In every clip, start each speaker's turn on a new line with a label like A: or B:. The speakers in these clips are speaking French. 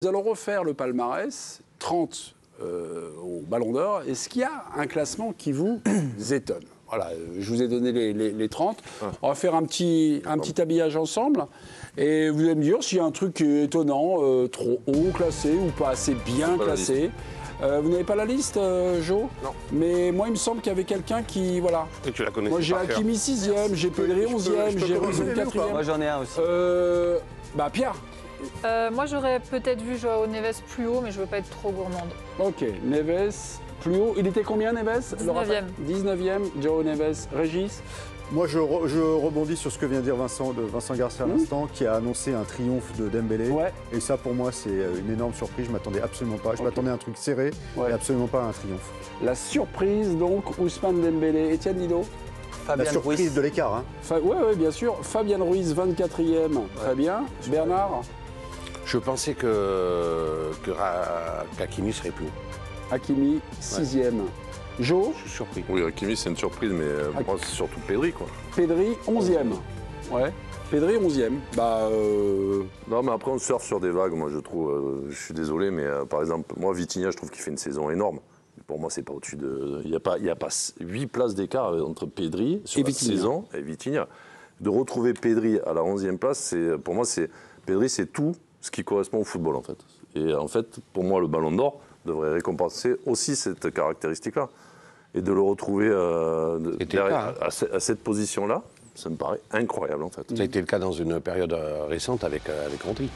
A: Nous allons refaire le palmarès, 30 au Ballon d'Or. Est-ce qu'il y a un classement qui vous étonne? Voilà, je vous ai donné les 30. On va faire un petit habillage ensemble. Et vous allez me dire s'il y a un truc étonnant, trop haut classé ou pas assez bien classé. Vous n'avez pas la liste, Jo?
B: Non.
A: Mais moi, il me semble qu'il y avait quelqu'un qui... Voilà.
B: Et tu la connais.
A: Moi, j'ai Hakimi 6e, j'ai Pedri 11e, j'ai Ruiz 4e.
C: Moi, j'en ai un aussi.
A: Pierre.
D: Moi, j'aurais peut-être vu Joao Neves plus haut, mais je veux pas être trop gourmande.
A: Ok, Neves plus haut. Il était combien, Neves?
D: 19e.
A: 19e, Joao Neves. Régis?
E: Moi, je rebondis sur ce que vient de dire Vincent Garcia à l'instant, qui a annoncé un triomphe de Dembélé.
A: Ouais.
E: Et ça, pour moi, c'est une énorme surprise. Je m'attendais absolument pas. Je m'attendais à un truc serré, et absolument pas à un triomphe.
A: La surprise, donc, Ousmane Dembélé. Étienne Dilo?
E: La surprise de l'écart. Hein.
A: Oui, bien sûr. Fabien Ruiz, 24e. Très bien. Bernard?
B: Je pensais qu'Hakimi serait plus haut.
A: Hakimi, 6e. Jo?
B: Je suis surpris.
F: Oui, Hakimi, c'est une surprise, mais moi, c'est surtout Pedri, quoi.
A: Pedri, 11e. Ouais. Pedri, 11e.
F: Non, mais après, on surfe sur des vagues, moi, je trouve. Je suis désolé, mais par exemple, moi, Vitinha, je trouve qu'il fait une saison énorme. Pour moi, c'est pas au-dessus de... Il n'y a pas 8 places d'écart entre Pedri sur la saison et Vitinha. De retrouver Pedri à la 11e place, pour moi, Pedri, c'est tout ce qui correspond au football, en fait. Et en fait, pour moi, le Ballon d'Or devrait récompenser aussi cette caractéristique-là. Et de le retrouver à cette position-là, ça me paraît incroyable, en fait.
B: Ça a été le cas dans une période récente avec Rodri.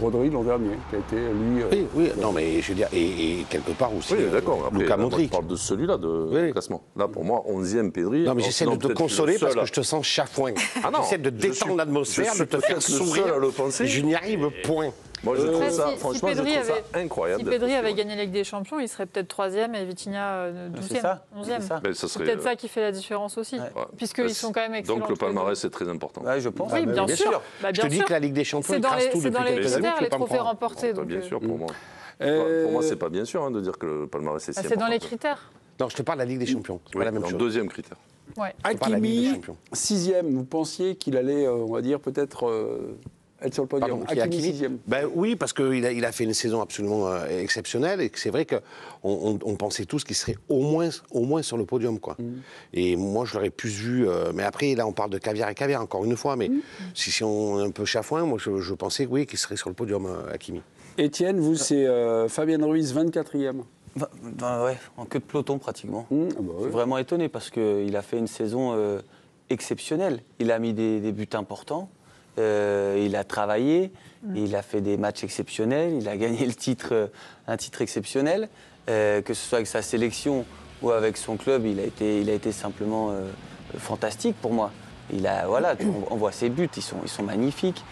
A: Rodri, l'an dernier, qui a été, lui...
B: Oui, non, mais je veux dire, et quelque part aussi,
F: oui, d'accord.
B: Luka Modric.
F: Je parle de celui-là, de classement. Là, pour moi, 11e Pedri.
B: Non, mais j'essaie de te consoler parce que je te sens chafouin. J'essaie de détendre l'atmosphère, de te faire sourire.
F: À le penser.
B: Je n'y arrive point.
F: Moi, je trouve ça,
D: si
F: franchement, je trouve ça incroyable.
D: Si Pedri avait gagné la Ligue des Champions, il serait peut-être 3e et Vitinha 12e, 11e. C'est peut-être ça qui fait la différence aussi, puisqu'ils sont quand même excellents.
F: Donc le palmarès, c'est très important.
C: Ouais, je pense.
D: Oui, bien sûr.
B: Je te dis que la Ligue des Champions,
D: c'est dans les critères, les
B: pas
D: trophées remportés.
F: Bien sûr, pour moi. Pour moi, c'est pas bien sûr de dire que le palmarès, c'est si important.
D: C'est dans les critères.
B: Non, je te parle de la Ligue des Champions. C'est pas la même chose.
F: Deuxième critère.
A: Hakimi, 6e. Vous pensiez qu'il allait, on va dire, peut-être... être sur le podium. Hakimi 6e.
B: Oui, parce qu'il a fait une saison absolument exceptionnelle et que c'est vrai qu'on pensait tous qu'il serait au moins sur le podium, quoi. Et moi, je l'aurais plus vu. Mais après, là, on parle de caviar et caviar, encore une fois. Mais si on est un peu chafouin, moi, je pensais, oui, qu'il serait sur le podium, Hakimi.
A: Étienne, vous, c'est Fabien Ruiz, 24e.
C: Ouais, en queue de peloton, pratiquement. Je suis vraiment étonné parce qu'il a fait une saison exceptionnelle. Il a mis des buts importants. Il a travaillé, il a fait des matchs exceptionnels, il a gagné un titre exceptionnel, que ce soit avec sa sélection ou avec son club, il a été simplement fantastique pour moi. On voit ses buts, ils sont magnifiques,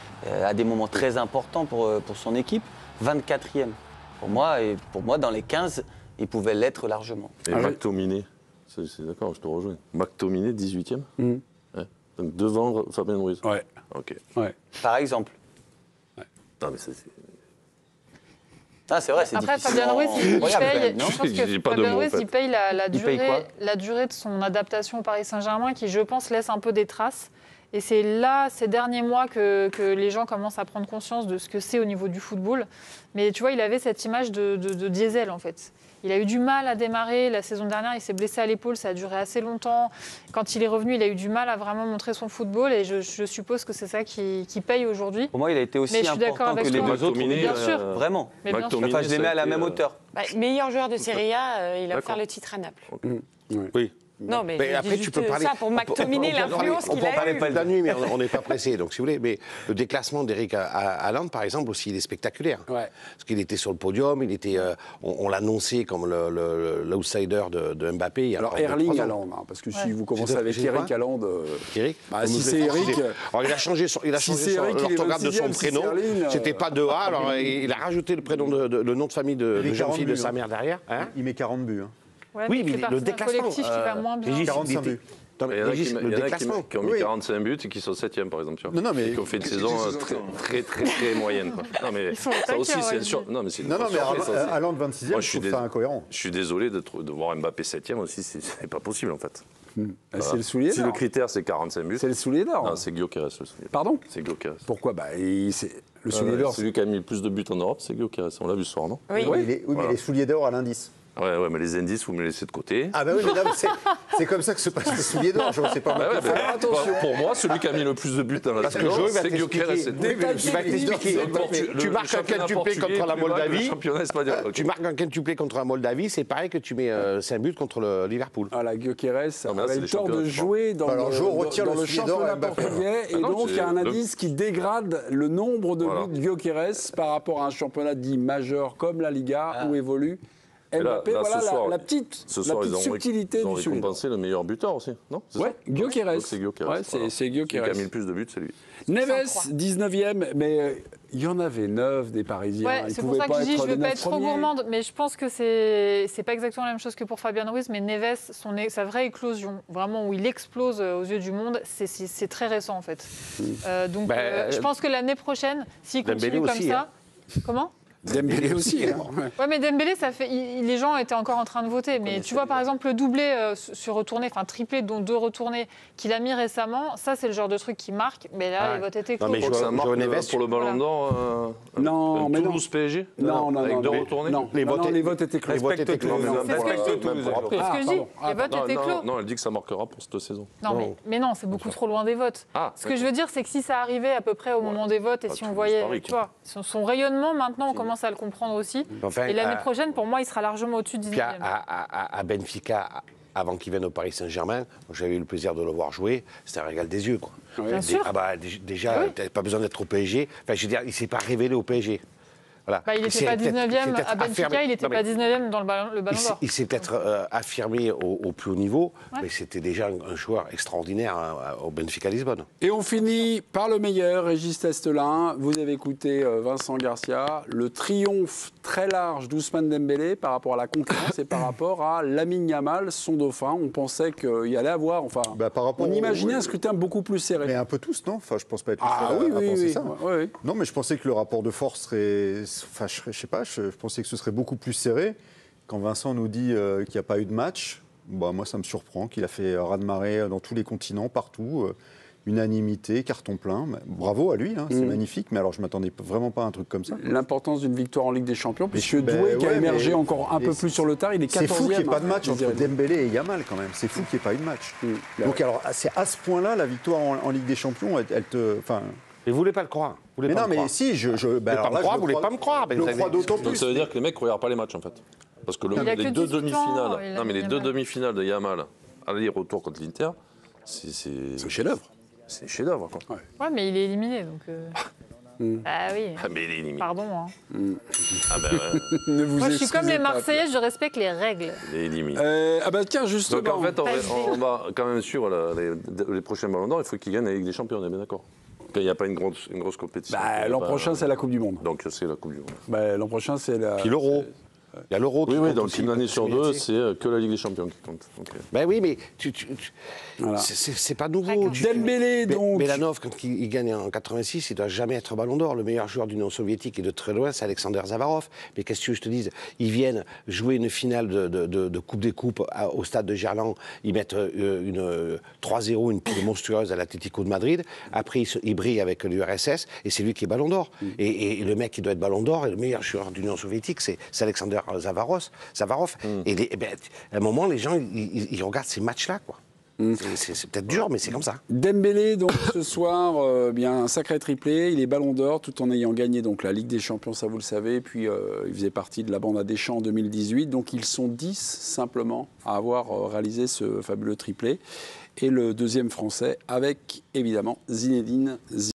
C: à des moments très importants pour son équipe. 24e. Pour moi, dans les 15, il pouvait l'être largement.
F: Et McTominay, c'est d'accord, je te rejoins. McTominay, 18e. Donc devant Fabien Ruiz.
A: Ouais.
F: Ok.
A: Ouais.
C: Par exemple.
F: Ouais. Non, mais c'est...
C: Ah, c'est vrai, c'est
D: après,
C: difficile.
D: Fabien Ruiz, il paye,
F: je pense que Fabien Ruiz,
D: il paye la durée de son adaptation au Paris Saint-Germain qui, je pense, laisse un peu des traces. Et c'est là, ces derniers mois, que les gens commencent à prendre conscience de ce que c'est au niveau du football. Mais tu vois, il avait cette image de diesel, en fait. Il a eu du mal à démarrer. La saison dernière, il s'est blessé à l'épaule, ça a duré assez longtemps. Quand il est revenu, il a eu du mal à vraiment montrer son football. Et je suppose que c'est ça qui paye aujourd'hui.
C: Pour moi, il a été aussi important que les deux autres.
D: Bien sûr.
C: Vraiment.
D: Mais bien sûr.
C: Enfin, je les mets à la même hauteur.
G: Meilleur joueur de Serie A, il a offert le titre à Naples.
B: Oui.
G: Non, mais
B: après, tu peux parler.
G: Ça pour McTominay, l'influence qu'il a eue.
B: On peut parler pas de la nuit, mais on n'est pas pressé. Donc, si vous voulez, mais le déclassement d'Eric Haaland, par exemple, aussi, il est spectaculaire.
A: Ouais.
B: Parce qu'il était sur le podium, on l'annonçait comme l'outsider de Mbappé.
A: Alors, Erling Haaland, parce que si vous commencez avec Eric Haaland...
B: Eric
A: si c'est Eric...
B: Alors, il a changé l'orthographe de son prénom. C'était pas de A, alors il a rajouté le nom de famille de jeune fille de sa mère derrière.
E: Il met 40 buts.
D: Ouais,
B: oui, mais le
D: déclassement. Collectif qui va moins bien.
E: 45 buts.
F: Il y en a qui ont mis 45 buts et qui sont 7e, par exemple.
E: Non, mais
F: qui ont fait une saison très moyenne. Quoi. Non, mais ça aussi, c'est une surprise. Non, mais
E: Haaland 26e, je trouve ça incohérent.
F: Je suis désolé de voir Mbappé 7e aussi, c'est pas possible, en fait.
A: C'est le soulier
F: Si
A: d'or.
F: le critère c'est 45 buts.
A: C'est le soulier d'or.
F: Non, c'est
A: Pardon
F: Gyökeres le soulier d'or. C'est Gyökeres.
A: Pourquoi le soulier d'or.
F: Celui qui a mis le plus de buts en Europe, c'est Gyökeres. On l'a vu ce soir, non?
G: Oui.
E: Mais les souliers d'or à l'indice.
F: Ouais, mais les indices, vous me les laissez de côté.
E: Ah bah oui, mais là, c'est comme ça que se passe le soulier d'or. Je ne sais pas.
F: Bah ouais, pour moi, celui qui a mis le plus de buts dans la
B: Parce que
F: saison,
B: Joe va
F: c'est Gyökeres.
B: t'expliquer. Il va t'expliquer. Tu marques un quintuplé contre la Moldavie. Tu marques un quintuplé contre la Moldavie, c'est pareil que tu mets 5 buts contre le Liverpool.
A: Voilà, Gyökeres
F: Non, mais là,
A: avait
F: c'est
A: le
F: les
A: tort de
F: championnats,
A: jouer dans
E: Alors, Joe retire
A: dans
E: le
A: le
E: soulier d'or à
A: championnat
E: Mbappé.
A: portugais et
F: Ah non,
A: donc il y a un
F: le-
A: indice qui dégrade le nombre de
F: Voilà.
A: buts de Gyökeres par rapport à un championnat dit majeur comme la Liga où évolue Mbappé.
F: là,
A: Voilà
F: ce soir,
A: la petite
F: Ce soir, ils ont
A: subtilité
F: ils ont
A: du soulier d'or.
F: récompensé le meilleur buteur aussi, non? C'est
A: Ouais,
F: ça
A: Gyökeres.
F: Donc c'est Gyökeres.
A: Ouais, c'est
F: Celui
A: Gyökeres.
F: qui a mis le plus de buts, c'est lui.
A: Neves,
G: 103.
A: 19e, mais il y en avait 9 des Parisiens.
D: Ouais,
A: Ils
D: c'est pour
A: pouvaient
D: ça que je dis,
A: être
D: je veux
A: les
D: pas
A: 9
D: être trop
A: premiers.
D: gourmande, mais je pense que c'est pas exactement la même chose que pour Fabien Ruiz, mais Neves, sa vraie éclosion, vraiment où il explose aux yeux du monde, c'est très récent en fait. Donc je pense que l'année prochaine, s'il
B: Dembélé
D: continue comme
B: aussi,
D: ça,
B: hein.
D: comment?
A: Dembélé aussi. Hein. Ouais.
D: Ouais, mais Dembélé, ça fait. Les gens étaient encore en train de voter. Mais tu vois, par exemple, le doublé sur retourné, enfin triplé, dont 2 retournés qu'il a mis récemment, ça, c'est le genre de truc qui marque. Mais là,
B: Ouais.
D: les votes étaient
B: Non,
D: clos.
B: mais
F: Je crois que ça marque
B: Joe Neves,
F: pour le Ballon d'Or.
A: Non, mais non.
F: Toulouse PSG.
A: Non,
F: Avec 2
A: mais-
F: retournés.
A: Non,
B: Les
A: non,
B: votes-
A: les votes étaient clos.
B: les votes étaient clos.
A: Non,
D: C'est ce que je dis.
F: Même pour après.
D: C'est ce que je dis.
A: pardon.
D: Les votes étaient clos.
F: Non, elle dit que ça marquera pour cette saison.
D: Non, mais non, c'est beaucoup trop loin des votes.
F: Ah,
D: Ce que je veux dire, c'est que si ça arrivait à peu près au moment des votes et
F: Pas
D: si on
F: Toulouse,
D: voyait,
F: Paris,
D: tu vois, son rayonnement, maintenant, on commence à le comprendre aussi.
B: Enfin,
D: Et l'année prochaine, pour moi, il sera largement au-dessus de
B: Puis
D: 19e.
B: à Benfica, avant qu'il vienne au Paris Saint-Germain, j'avais eu le plaisir de le voir jouer, c'était un régal des yeux. Quoi.
D: Bien sûr.
B: Ah bah, déjà,
D: Oui.
B: t'as pas besoin d'être au PSG. Enfin, je veux dire, il ne s'est pas révélé au PSG. Voilà.
D: Bah, il n'était
B: s'est
D: pas
B: peut-être-
D: 19e
B: s'est peut-être
D: à Benfica,
B: affirmé-
D: il n'était
B: Non, mais
D: pas 19e dans le Ballon d'Or.
B: il s'est peut-être affirmé au plus haut niveau,
D: Ouais.
B: mais c'était déjà un joueur extraordinaire au Benfica Lisbonne.
A: Et on finit par le meilleur, Régis Testelin. Vous avez écouté Vincent Garcia. Le triomphe très large d'Ousmane Dembélé par rapport à la concurrence et par rapport à Lamine Yamal, son dauphin. On pensait qu'il allait avoir, enfin,
E: Bah, par rapport
A: on imaginait
E: au-
A: un scrutin beaucoup plus serré.
E: Mais un peu tous, non? Enfin, je pense pas être le
A: Ah
E: seul
A: oui,
E: à
A: oui,
E: penser
A: oui.
E: ça.
A: Ouais, ouais.
E: Non, mais je pensais que le rapport de force serait. Enfin, je sais pas, je pensais que ce serait beaucoup plus serré. Quand Vincent nous dit qu'il n'y a pas eu de match, bah, moi, ça me surprend qu'il a fait raz-de-marée dans tous les continents, partout. Unanimité, carton plein. Mais bravo à lui, hein, c'est magnifique. Mais alors, je m'attendais vraiment pas à un truc comme ça.
A: L'importance d'une victoire en Ligue des Champions, puisque
E: Ben
A: Doué qui a
E: ouais,
A: émergé
E: mais-
A: encore un peu
E: mais
A: plus sur le tard, il est 14e.
E: C'est fou qu'il n'y ait pas de match
A: hein,
E: entre
A: je dirais.
E: Dembélé et Yamal quand même. C'est fou qu'il n'y ait pas eu de match.
A: Ben
E: Donc alors, c'est à ce point-là, la victoire en Ligue des Champions, elle te... Enfin,
B: Mais vous voulez pas le croire. Vous voulez
E: mais
B: pas
E: non,
B: me
E: mais
B: croire.
E: si, je...
B: Vous voulez pas me croire, vous voulez pas me croire.
E: Je le crois d'autant
F: Donc
E: plus.
F: ça veut dire que les mecs ne regardent pas les matchs en fait. Parce que
D: Il a que
F: les deux
D: 18 ans,
F: demi-finales,
D: il a
F: non mais
D: mis
F: les deux
D: Yamal.
F: demi-finales de Yamal, aller-retour contre l'Inter, c'est
A: un chef-d'œuvre.
F: C'est un chef-d'œuvre quoi.
D: Ouais, mais il est éliminé, donc. Ah oui.
F: Ah mais il est limite.
D: Pardon. Hein.
F: Ah ben ouais,
A: Ne vous
D: Moi, je suis comme
A: excusez
D: les
A: pas.
D: Marseillais, je respecte les règles.
F: il est limite.
A: Ah bah tiens, justement.
F: Donc en fait,
D: PSG.
F: on va quand même suivre les prochains Ballons d'Or. Il faut qu'ils gagnent la Ligue des Champions, on est bien d'accord. Quand il n'y a pas une grosse compétition.
A: Bah, l'an prochain, c'est la Coupe du Monde.
F: Donc c'est la Coupe du Monde.
A: Bah, l'an prochain, c'est la.
B: Puis l'euro. Il y a l'euro qui
F: Oui,
B: compte
F: donc
B: aussi,
F: une année sur deux,
B: c'est...
F: c'est que la Ligue des Champions qui compte. Ok.
B: Ben oui, mais
A: Voilà.
B: c'est pas nouveau.
D: D'accord.
A: Dembélé, donc.
B: Belanov, quand il gagne en 86, il ne doit jamais être Ballon d'Or. Le meilleur joueur d'Union soviétique et de très loin, c'est Alexander Zavarov. Mais qu'est-ce que je te dis? Ils viennent jouer une finale de Coupe des Coupes au stade de Gerland. Ils mettent une 3-0, une pile monstrueuse à l'Atlético de Madrid. Après, il brille avec l'URSS et c'est lui qui est Ballon d'Or. Et le mec qui doit être Ballon d'Or, et le meilleur joueur d'Union soviétique, c'est Alexander Zavarov. Et à un moment, les gens, ils regardent ces matchs-là, quoi. C'est peut-être dur, mais c'est comme ça.
A: Dembélé, donc ce soir, bien un sacré triplé. Il est Ballon d'Or, tout en ayant gagné donc la Ligue des Champions, ça vous le savez. Puis il faisait partie de la bande à Deschamps en 2018. Donc ils sont 10 simplement à avoir réalisé ce fabuleux triplé. Et le deuxième Français avec évidemment Zinedine Zidane.